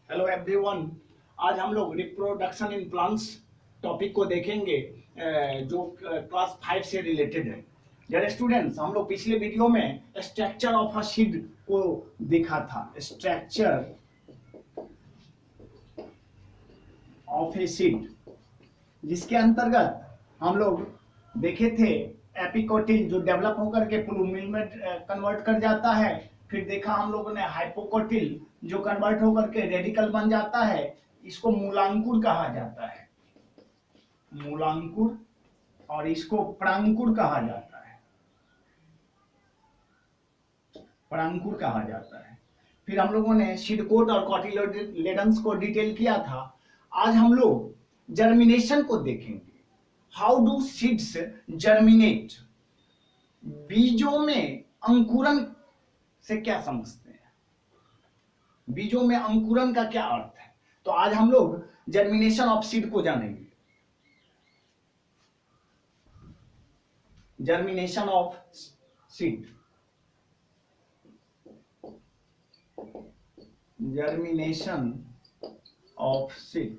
Hello everyone. आज हम लोग रिप्रोडक्शन इन प्लांट्स टॉपिक को देखेंगे, जो क्लास 5 से रिलेटेड है। डियर स्टूडेंट्स, हम लोग पिछले वीडियो में स्ट्रक्चर ऑफ अ सीड को देखा था। स्ट्रक्चर ऑफ ए सीड, जिसके अंतर्गत हम लोग देखे थे एपिकोटिल जो डेवलप होकर के प्लूमिल में कन्वर्ट कर जाता है। फिर देखा हम लोगों ने हाइपोकोटिल जो कन्वर्ट होकर के रेडिकल बन जाता है। इसको मूलांकुर कहा जाता है, मूलांकुर, और इसको परांकुर कहा जाता है, परांकुर कहा जाता है। फिर हम लोगों ने सीड कोट और कॉटिलेडन्स को डिटेल किया था। आज हम लोग जर्मिनेशन को देखेंगे। How do seeds germinate? बीजों में अंकुरन से क्या समझते हैं, बीजों में अंकुरन का क्या अर्थ है? तो आज हम लोग जर्मिनेशन ऑफ सीड को जानेंगे। Germination of seed, germination of seed,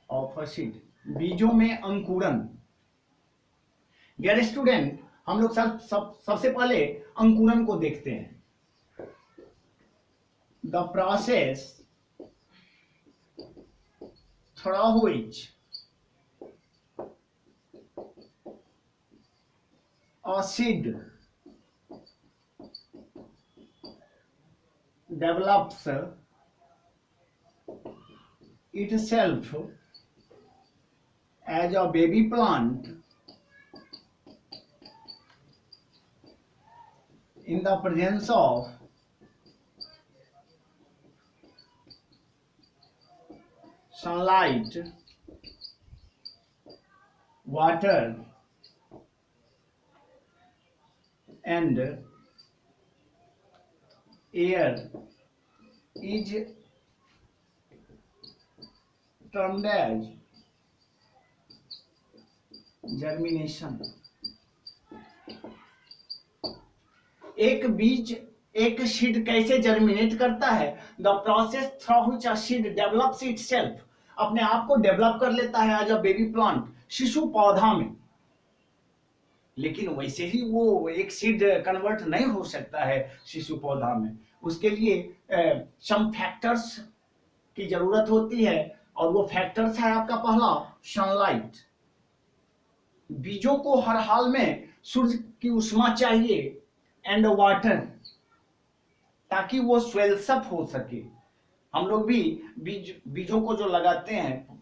of a seed, बीजों में अंकुरन। डियर स्टूडेंट, हम लोग सबसे पहले अंकुरन को देखते हैं। The process through which a seed develops itself as a baby plant in the presence of sunlight, water, and air is termed as germination. एक बीज, एक सीड कैसे जर्मिनेट करता है? The process through which a seed develops itself, अपने आप को develop कर लेता है एज अ बेबी प्लांट, शिशु पौधा में। लेकिन वैसे ही वो एक सीड कन्वर्ट नहीं हो सकता है शिशु पौधा में। उसके लिए सम फैक्टर्स की जरूरत होती है, और वो फैक्टर्स है आपका पहला सनलाइट। बीजों को हर हाल में सूर्य की उष्मा चाहिए, एंड वाटर, ताकि वो स्वेल्सअप हो सके। हम लोग भी बीजों को जो लगाते हैं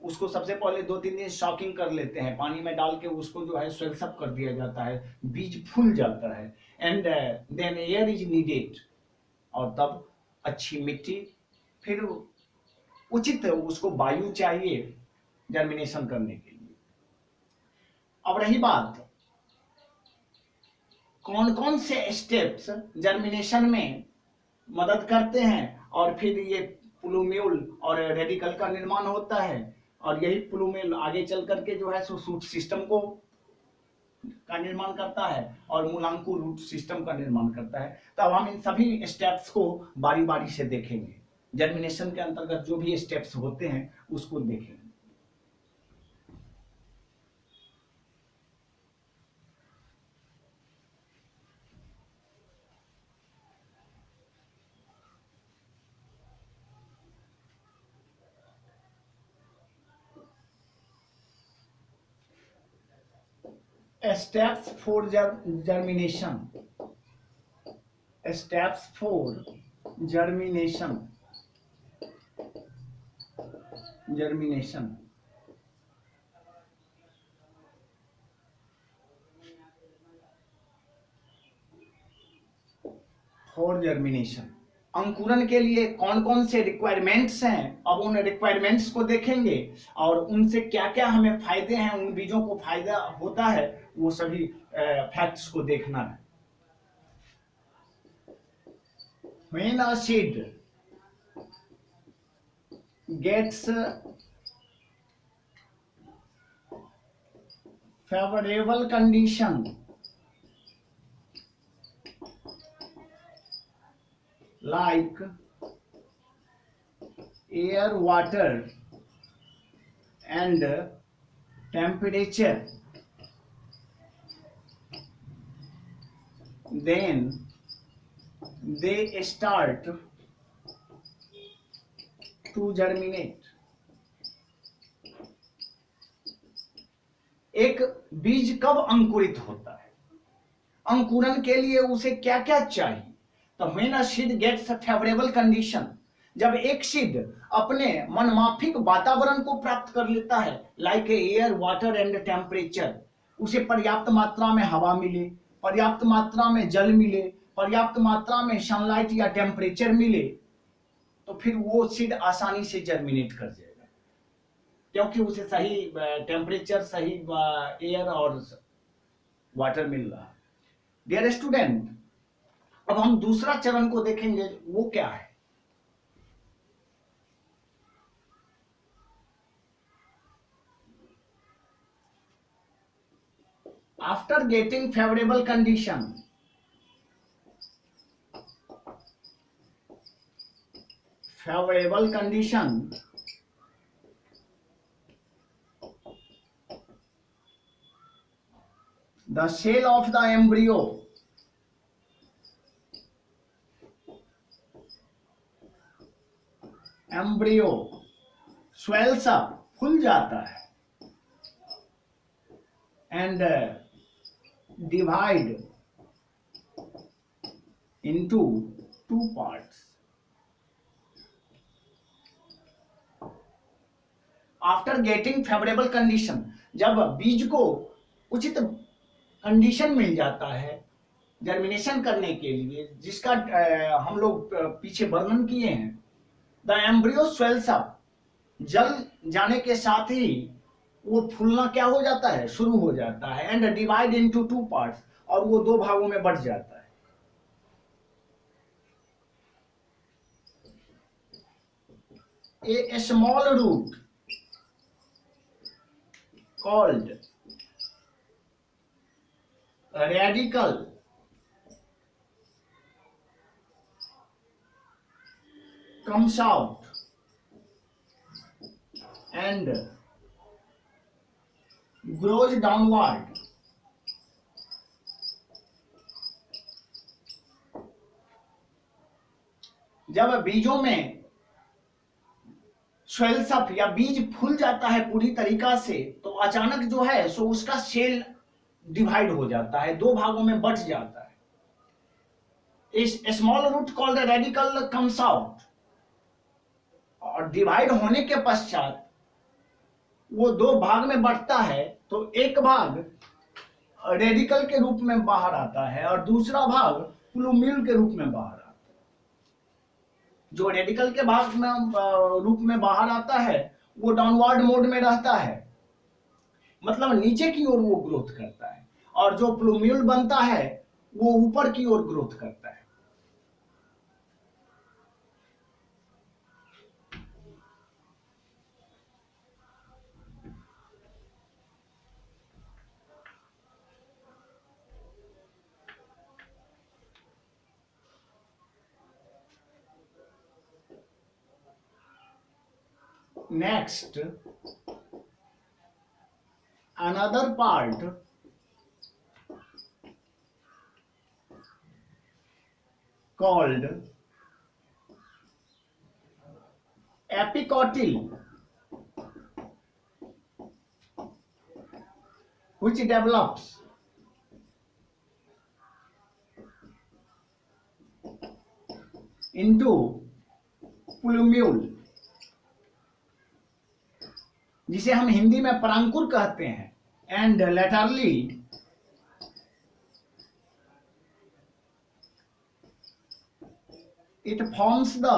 उसको सबसे पहले 2-3 दिन शॉकिंग कर लेते हैं, पानी में डाल के उसको जो है स्वेल्सअप कर दिया जाता है, बीज फूल जाता है, and then air is needed, और तब अच्छी मिट्टी, फिर उचित उसको वायु चाहिए जर्मिनेशन करने के लिए। अब रही बात कौन कौन से स्टेप्स जर्मिनेशन में मदद करते हैं, और फिर ये प्लूम्यूल और रेडिकल का निर्माण होता है, और यही प्लूम्यूल आगे चल करके जो है सो सूट सिस्टम को का निर्माण करता है, और मूलांकुर रूट सिस्टम का निर्माण करता है। तब हम इन सभी स्टेप्स को बारी बारी से देखेंगे। जर्मिनेशन के अंतर्गत जो भी स्टेप्स होते हैं उसको देखेंगे। Steps for germination. Steps for germination. Germination. For germination. अंकुरन के लिए कौन कौन से रिक्वायरमेंट्स हैं, अब उन रिक्वायरमेंट्स को देखेंगे, और उनसे क्या क्या हमें फायदे हैं, उन बीजों को फायदा होता है, वो सभी फैक्ट्स को देखना है। When a seed gets favorable condition like air, water and temperature, then they start to germinate. एक बीज कब अंकुरित होता है, अंकुरन के लिए उसे क्या क्या चाहिए? तो when a seed gets a favourable condition, जब एक सीड अपने मनमाफिक वातावरण को प्राप्त कर लेता है, like air, water and temperature, उसे पर्याप्त मात्रा में हवा मिले, पर्याप्त मात्रा में जल मिले, पर्याप्त मात्रा में सनलाइट या टेम्परेचर मिले, तो फिर वो सीड आसानी से जर्मिनेट कर जाएगा, क्योंकि उसे सही टेम्परेचर, सही एयर और वाटर मिल रहा है। डियर स्टूडेंट, अब हम दूसरा चरण को देखेंगे, वो क्या है? After getting favorable condition, the shell of the embryo swells up, फूल जाता है, and divide into two parts. After getting favorable condition, जब बीज को उचित कंडीशन मिल जाता है जर्मिनेशन करने के लिए, जिसका हम लोग पीछे वर्णन किए हैं, द एम्ब्रियो स्वेल्स अप, जल जाने के साथ ही वो फूलना क्या हो जाता है, शुरू हो जाता है, and divide into two parts, और वो दो भागों में बढ़ जाता है। A small root called radical comes out and grows downward. जब बीजों में स्वेल्स अप या बीज फूल जाता है पूरी तरीका से, तो अचानक जो है सो उसका सेल डिवाइड हो जाता है, दो भागों में बट जाता है। इस small root called radical comes out, और डिवाइड होने के पश्चात वो दो भाग में बढ़ता है, तो एक भाग रेडिकल के रूप में बाहर आता है और दूसरा भाग प्लूम्यूल के रूप में बाहर आता है। जो रेडिकल के भाग में रूप में बाहर आता है वो डाउनवर्ड मोड में रहता है, मतलब नीचे की ओर वो ग्रोथ करता है, और जो प्लूम्यूल बनता है वो ऊपर की ओर ग्रोथ करता है। Next, another part called epicotyl, which develops into plumule, जिसे हम हिंदी में परांकुर कहते हैं, and laterally it forms the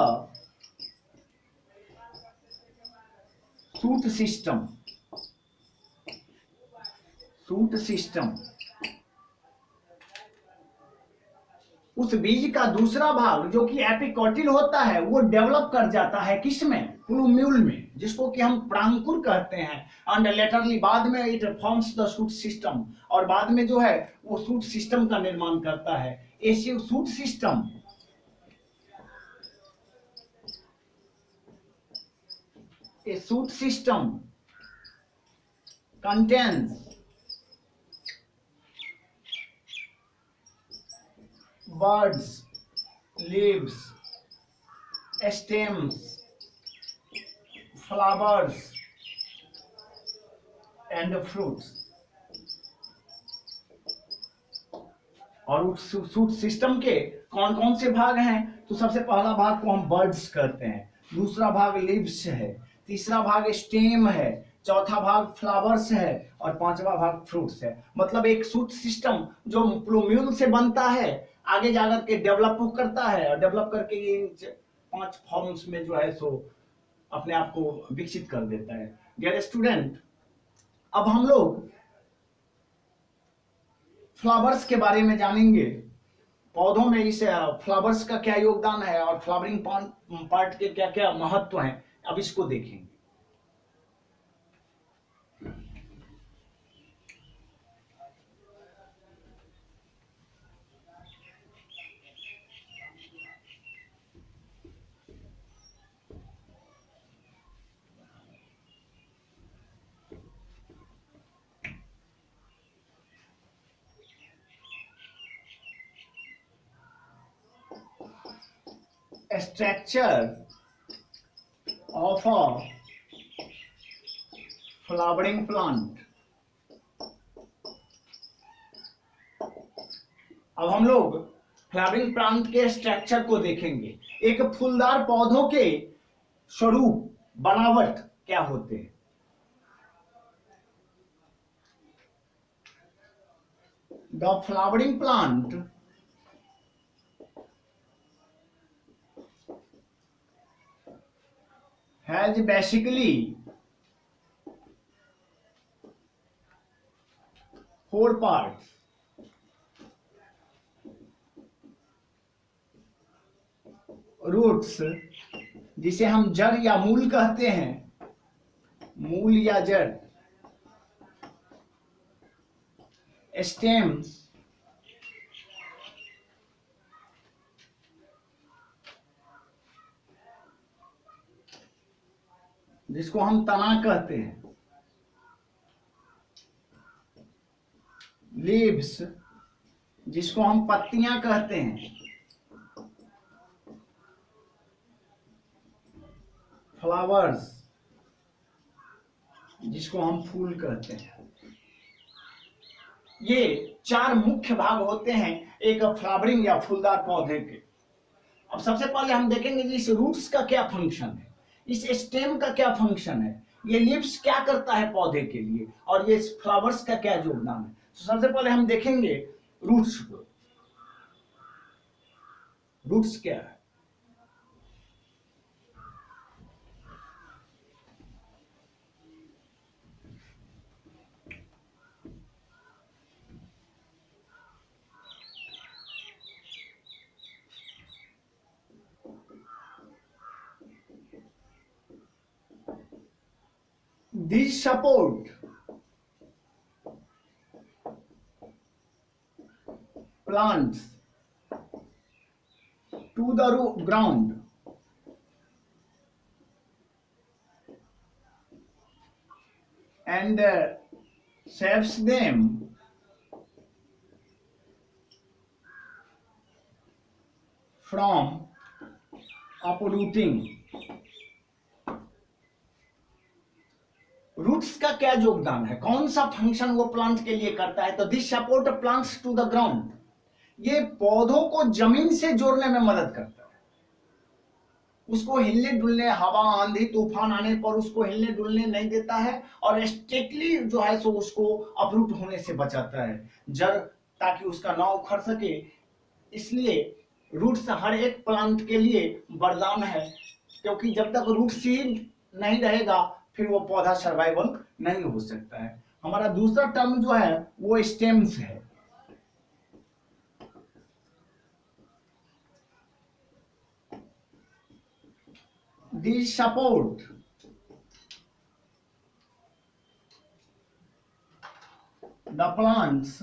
shoot system. उस बीज का दूसरा भाग जो कि एपिकोटिल होता है वो डेवलप कर जाता है किसमें, प्लूम्यूल में, जिसको कि हम प्रांकुर कहते हैं, एंड लेटरली बाद में it forms the shoot system, और बाद में जो है वो शूट सिस्टम का निर्माण करता है। ऐसे shoot system A shoot system contains buds, leaves, stems, flowers and fruits. और उस सूट सिस्टम के कौन कौन से भाग हैं? तो सबसे पहला भाग को हम बर्ड्स कहते हैं, दूसरा भाग लीव्स है, तीसरा भाग स्टेम है, चौथा भाग फ्लावर्स है और पांचवा भाग फ्रूट्स है। मतलब एक सूट सिस्टम जो प्लूम्यूल से बनता है आगे जाकर के डेवलप करता है और डेवलप करके ये 5 फॉर्म्स में जो है सो अपने आप को विकसित कर देता है। डियर स्टूडेंट, अब हम लोग फ्लावर्स के बारे में जानेंगे, पौधों में इस फ्लावर्स का क्या योगदान है और फ्लावरिंग पार्ट के क्या क्या महत्व हैं, अब इसको देखेंगे। Structure of a flowering plant। अब हम लोग फ्लावरिंग प्लांट के स्ट्रक्चर को देखेंगे। एक फूलदार पौधों के स्वरूप बनावट क्या होते हैं। The flowering plant has basically 4 parts। Roots, जिसे हम जड़ या मूल कहते हैं, मूल या जड़। स्टेम्स, जिसको हम तना कहते हैं। लीव्स, जिसको हम पत्तियां कहते हैं। फ्लावर्स, जिसको हम फूल कहते हैं। ये 4 मुख्य भाग होते हैं एक फ्लावरिंग या फूलदार पौधे के। अब सबसे पहले हम देखेंगे कि इस रूट्स का क्या फंक्शन है, इस स्टेम का क्या फंक्शन है, ये लीव्स क्या करता है पौधे के लिए और ये फ्लावर्स का क्या योगदान है। तो सबसे पहले हम देखेंगे रूट्स को। रूट्स क्या है? These support plants to the ground and saves them from uprooting। Roots का क्या योगदान है, कौन सा फंक्शन वो प्लांट के लिए करता है? तो this support plants to the ground, ये पौधों को जमीन से जोड़ने में मदद करता है। उसको हिलने डुलने, हवा आंधी तूफान आने पर उसको हिलने डुलने नहीं देता है और स्ट्रिक्टली जो है सो उसको अपरूट होने से बचाता है, जड़, ताकि उसका ना उखड़ सके। इसलिए रूट्स हर एक प्लांट के लिए वरदान है, क्योंकि जब तक रूट्स ही नहीं रहेगा फिर वो पौधा सर्वाइवल नहीं हो सकता है। हमारा दूसरा टर्म जो है वो स्टेम्स है। These support the plants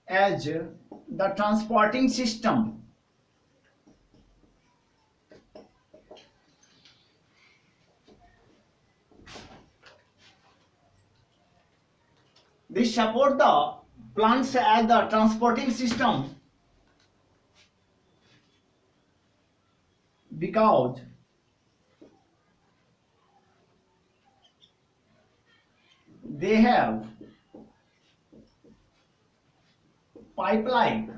as the transporting system This support the plants as the transporting system because they have pipe-like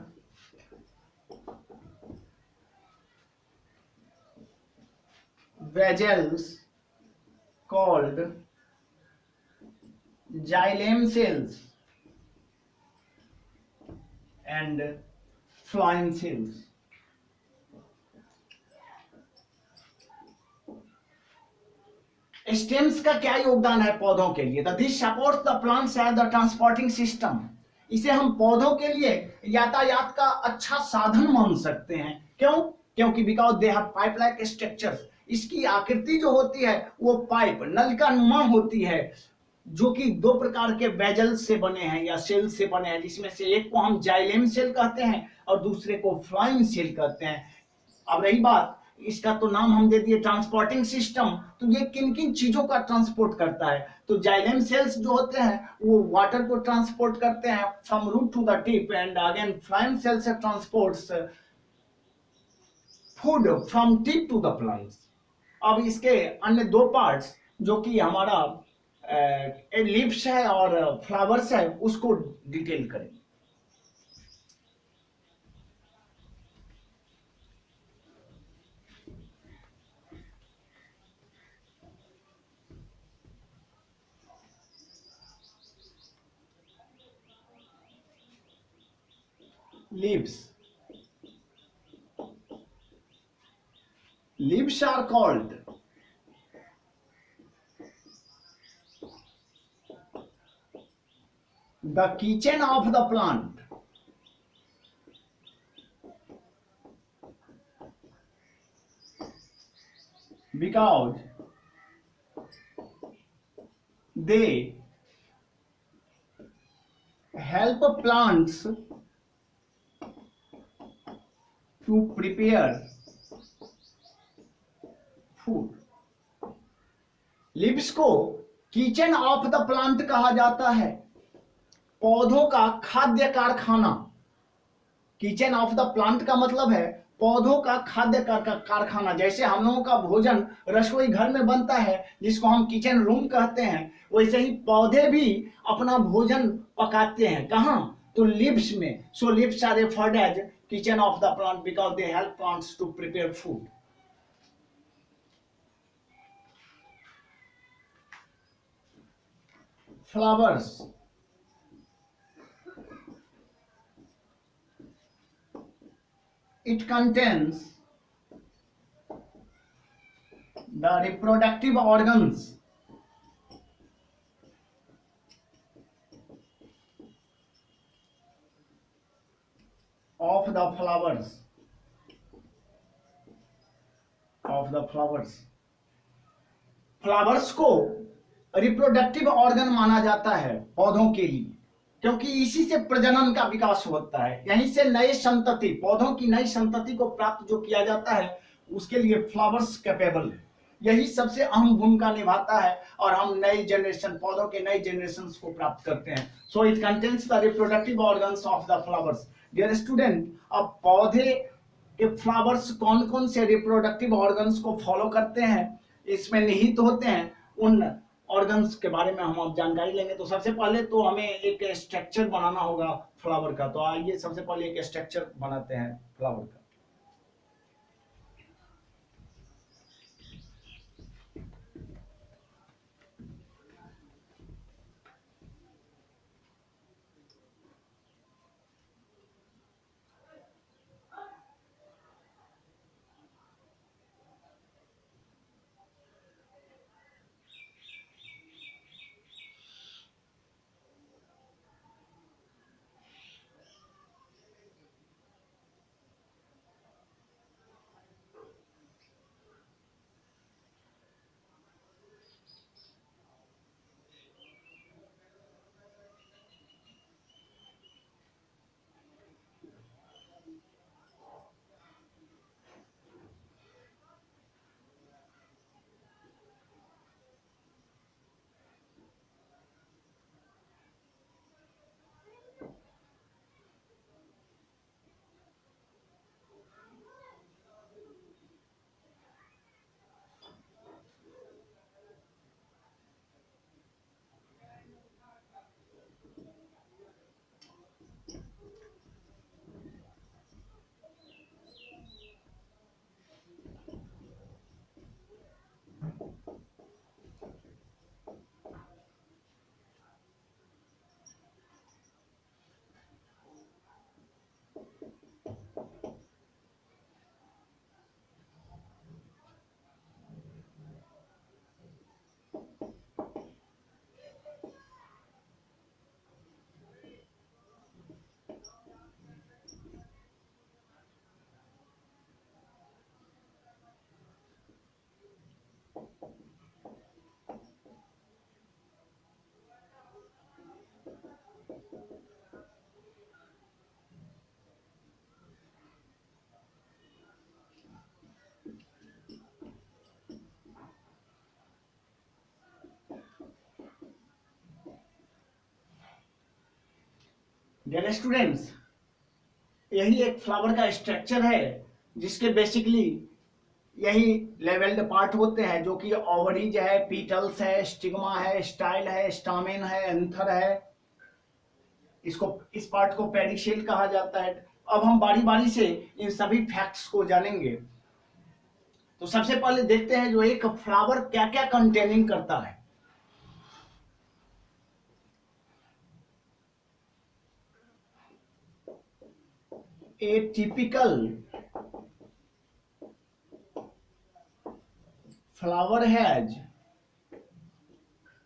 vessels called xylem cells and phloem cells. Stems का क्या योगदान है पौधों के लिए? This supports the plants as the transporting system. इसे हम पौधों के लिए यातायात का अच्छा साधन मान सकते हैं। क्यों? क्योंकि because they have pipe like structures. इसकी आकृति जो होती है वो पाइप नलिका नुमा होती है, जो कि दो प्रकार के वेजल से बने हैं या सेल से बने हैं, जिसमें से एक को हम जाइलेम सेल कहते हैं और दूसरे को फ्लोएम सेल कहते हैं। अब रही बात, इसका तो नाम हम दे दिए ट्रांसपोर्टिंग सिस्टम, तो ये किन किन चीजों का ट्रांसपोर्ट करता है? तो जाइलेम सेल्स जो होते हैं वो वाटर को ट्रांसपोर्ट करते हैं from root to the tip, and again phloem cells transports food from tip to the plants. अब इसके अन्य दो पार्ट्स जो कि हमारा लिप्स है और फ्लावर्स है, उसको डिटेल करें। Leaves. Leaves are called the kitchen of the plant because they help plants to prepare food. Leaves को किचन ऑफ द प्लांट कहा जाता है, पौधों का खाद्य कारखाना। किचन ऑफ द प्लांट का मतलब है पौधों का खाद्य कारखाना। जैसे हम लोगों का भोजन रसोई घर में बनता है जिसको हम किचन रूम कहते हैं, वैसे ही पौधे भी अपना भोजन पकाते हैं। कहाँ? तो लिव्स में। So leaves are referred as kitchen of the plant because they help plants to prepare food. Flowers. It contains the reproductive organs of the flowers. Flowers को रिप्रोडक्टिव ऑर्गन माना जाता है पौधों के लिए, क्योंकि इसी से प्रजनन का विकास होता है। यहीं से नए संतति, पौधों की नई संतति को प्राप्त जो किया जाता है, उसके लिए फ्लावर्स कैपेबल है। यही सबसे अहम भूमिका निभाता है और हम नई जनरेशन, पौधों के नए जनरेशन को प्राप्त करते हैं। So it contains the reproductive organs of the flowers. Dear student, अब पौधे के फ्लावर्स कौन कौन से रिप्रोडक्टिव ऑर्गन्स को फॉलो करते हैं, इसमें निहित होते हैं, उन ऑर्गन्स के बारे में हम अब जानकारी लेंगे। तो सबसे पहले तो हमें एक स्ट्रक्चर बनाना होगा फ्लावर का। तो आइए सबसे पहले एक स्ट्रक्चर बनाते हैं फ्लावर का। डियर स्टूडेंट्स, यही एक फ्लावर का स्ट्रक्चर है जिसके बेसिकली यही लेवल्ड पार्ट होते हैं, जो कि ओवरीज है, पीटल्स है, स्टिग्मा है, स्टाइल है, स्टामेन है, एंथर है। इसको इस पार्ट को पेरिशेल कहा जाता है। अब हम बारी बारी से इन सभी फैक्ट्स को जानेंगे। तो सबसे पहले देखते हैं जो एक फ्लावर क्या क्या कंटेनिंग करता है। ए typical flower has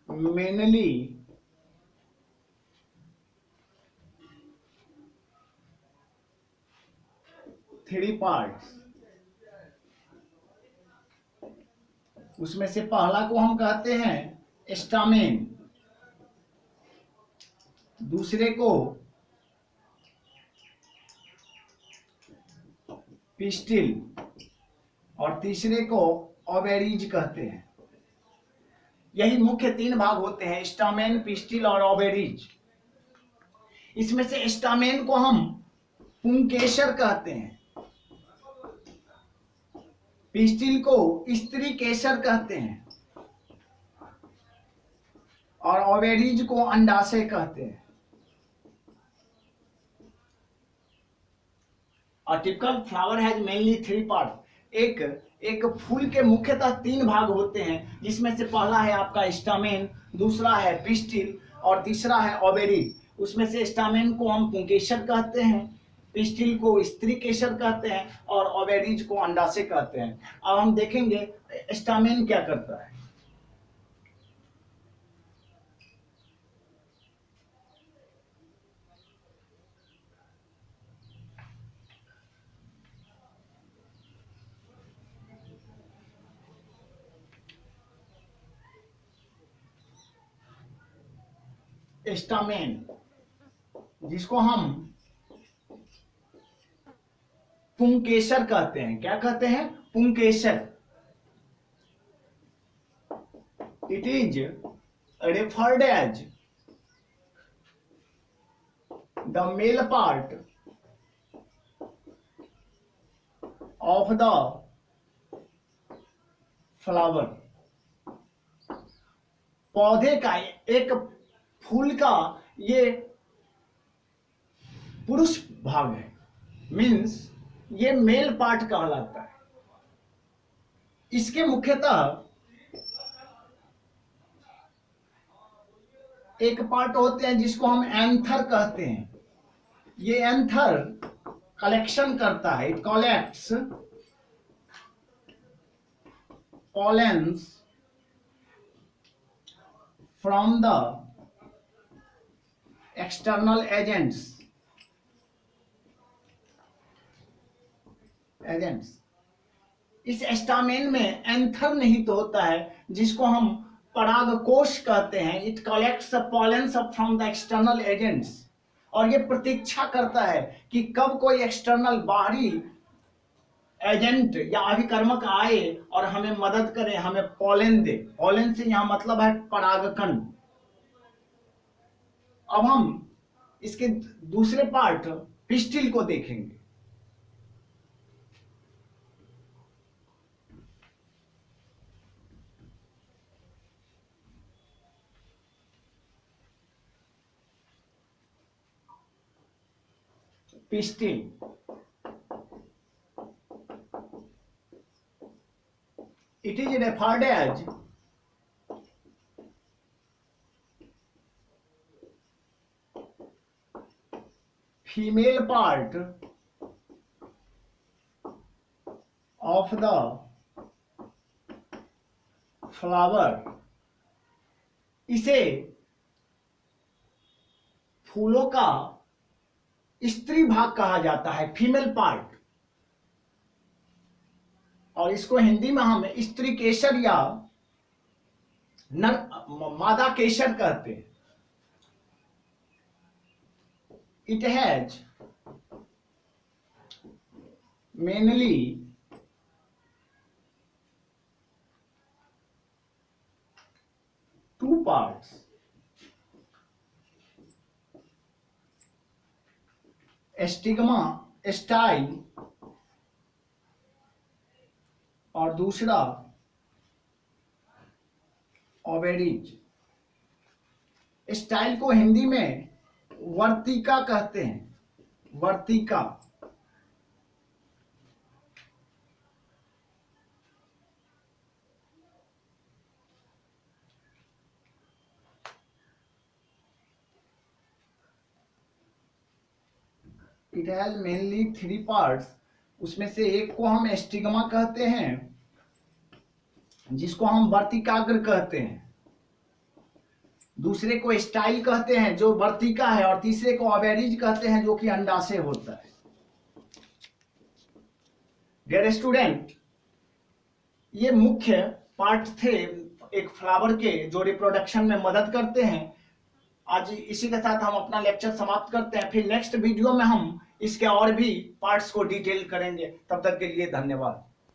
mainly three parts. उसमें से पहला को हम कहते हैं स्टामेन, दूसरे को पिस्टिल और तीसरे को ओवेरीज कहते हैं। यही मुख्य तीन भाग होते हैं, स्टामेन, पिस्टिल और ओवेरीज। इसमें से स्टामेन को हम पुंकेसर कहते हैं, पिस्टिल को स्त्री केसर कहते हैं और ओवेरीज को अंडाशय कहते हैं। A typical flower has mainly three parts. एक फूल के मुख्यतः तीन भाग होते हैं, जिसमें से पहला है आपका स्टामेन, दूसरा है पिस्टिल और तीसरा है ओवेरीज। उसमें से स्टामेन को हम पुंकेसर कहते हैं, पिस्टिल को स्त्री केसर कहते हैं और ओवेरीज को अंडाशय कहते हैं। अब हम देखेंगे स्टामेन क्या करता है। स्टामेन, जिसको हम पुंकेसर कहते हैं, क्या कहते हैं? पुंकेसर। It is referred as the male part of the flower। पौधे का एक फूल का ये पुरुष भाग है, मीन्स ये मेल पार्ट कहलाता है। इसके मुख्यतः एक पार्ट होते हैं जिसको हम एंथर कहते हैं। ये एंथर कलेक्शन करता है, it collects pollens from the external agents। इस स्टामेन में एंथर निहित होता है, जिसको हम परागकोश कहते हैं। It collects pollens from the external agents, और ये प्रतीक्षा करता है कि कब कोई एक्सटर्नल बाहरी एजेंट या अभिकर्मक आए और हमें मदद करे, हमें पॉलेन दे। पॉलेन से यहां मतलब है परागकण। अब हम इसके दूसरे पार्ट पिस्टिल को देखेंगे। Pistil, it is referred as female part of the flower। इसे फूलों का स्त्री भाग कहा जाता है, फीमेल पार्ट, और इसको हिंदी में हम स्त्री केसर या मादा केसर कहते हैं। It has mainly two parts. Stigma style और दूसरा ओवेरिज। स्टाइल को हिंदी में वर्तिका कहते हैं, वर्तिका। It has mainly 3 parts. उसमें से एक को हम एस्टिग्मा कहते हैं, जिसको हम वर्तिकाग्र कहते हैं, दूसरे को स्टाइल कहते हैं जो वर्तिका है, और तीसरे को ओवेरिज कहते हैं जो कि अंडाशय होता है। डियर स्टूडेंट, ये मुख्य पार्ट थे एक फ्लावर के जो रिप्रोडक्शन में मदद करते हैं। आज इसी के साथ हम अपना लेक्चर समाप्त करते हैं। फिर नेक्स्ट वीडियो में हम इसके और भी पार्ट्स को डिटेल करेंगे। तब तक के लिए धन्यवाद।